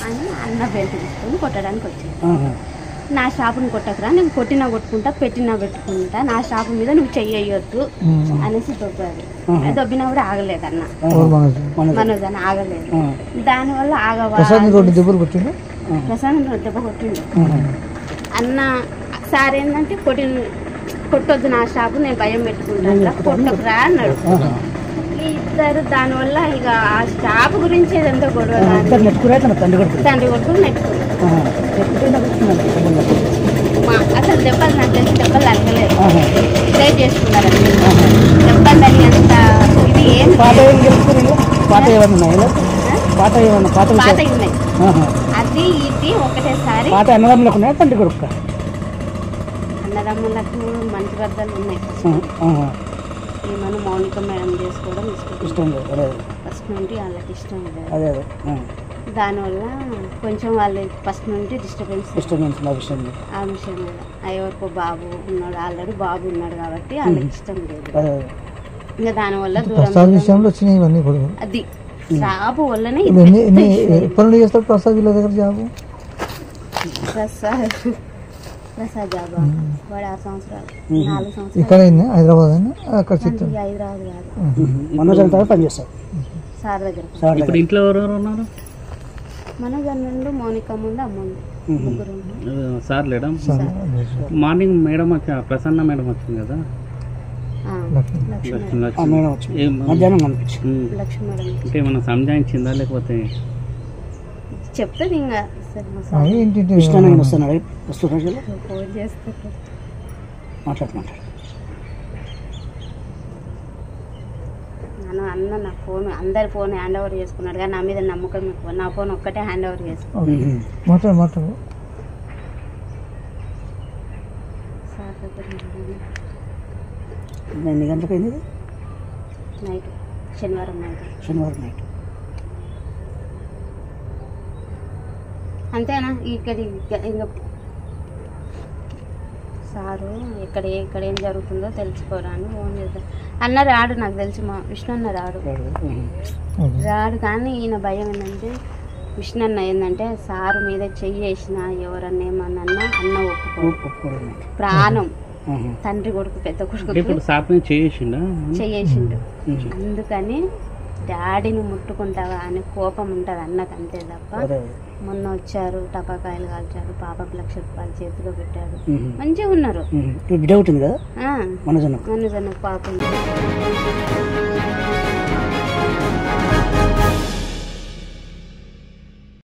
అని అన్న బెల్ట్ తీసుకొని కొట్టడానికి వచ్చింది. నా షాపుని కొట్టకరా, నేను కొట్టినా కొట్టుకుంటా, పెట్టినా పెట్టుకుంటా, నా షాపు మీద నువ్వు చెయ్యొద్దు అనేసి దొబ్బాడు. దొబ్బినా కూడా ఆగలేదు అన్న, మనోజ్ అని ఆగలేదు. దానివల్ల ప్రసాద్ దెబ్బ కొట్టిండు. అన్న సార్ ఏంటంటే కొట్టొద్దు నా షాపు, నేను భయం పెట్టుకుంటా, కొట్టకురా అన్నాడు. ఇద్దరు దానివల్ల ఇక ఆ షాపు గురించి ఏదంతా గొడవ, తండ్రి కొడుకులు నెట్టుకున్నారు. అసలు దెబ్బలు నాకు తెలిసి దెబ్బలు తగ్గలేదు, ట్రై చేసుకున్నారు. దెబ్బలు తగినంత ఇది ఏం పాత ఉన్నాయి, అది ఇది ఒకటేసారి. అన్నదమ్ములకు మంచి బద్దలు ఉన్నాయి. ఏమన్నా మౌనిక మేడం చేసుకోవడం ఇష్టం ఫస్ట్ నుండి వాళ్ళకి ఇష్టం లేదు. దానివల్ల కొంచెం వాళ్ళు ఫస్ట్ నుండి డిస్టర్బెన్స్ ఆ విషయం మీద. ఎవరికో బాబు ఉన్నాడు, ఆల్రెడీ బాబు ఉన్నాడు కాబట్టి వాళ్ళకి ఇష్టం లేదు. ఇంకా దానివల్ల అది జాబు వల్లనే ప్రసాద్ జాబ్ వాడు 6 సంవత్సరాలు 4 సంవత్సరాలు హైదరాబాద్ కాదు సార్ దగ్గర. ఇంట్లో ఎవరెవరు ఉన్నారు? మనోజ్ అన్నుండు, మౌనిక ముందు, అమ్ముండు, ముగ్గురు. సార్ లేడా? మార్నింగ్ మేడం వచ్చి ప్రసన్న మేడం వచ్చింది కదా, అంటే ఏమన్నా సంజాయించిందా లేకపోతే చెప్తుంది ఇంకా అన్న నా ఫోన్ అందరి ఫోన్ హ్యాండ్ ఓవర్ చేసుకున్నాడు, కానీ నా మీద నమ్మకం ఎక్కువ. నా ఫోన్ ఒక్కటే హ్యాండ్ ఓవర్ చేసుకున్నాడు. ఎన్ని గంటలకు అయింది? నైట్, శనివారం నైట్. అంతేనా? ఇక్కడ ఇంకా సారు ఇక్కడ ఏం జరుగుతుందో తెలుసుకోవడానికి ఫోన్ చేస్తాను. అన్న రాడు, నాకు తెలిసి మా విష్ణు అన్న రాడు. కానీ ఈయన భయం ఏంటంటే, విష్ణు అన్న ఏంటంటే సారు మీద చెయ్యేసిన ఎవరన్నా ఏమన్నా అన్న ఒప్పుకోడు. ప్రాణం తండ్రి కొడుకు, పెద్ద కొడుకు చెయ్యేసిండు. అందుకని డాడీని ముట్టుకుంటావా అని కోపం ఉంటుంది అన్నకు, అంతే తప్ప. మొన్న వచ్చారు, టపాకాయలు కాల్చారు, పాపకు 1,00,000 రూపాయలు చేతిలో పెట్టాడు, మంచిగా ఉన్నారు. మనోజ్ అన్న పాపం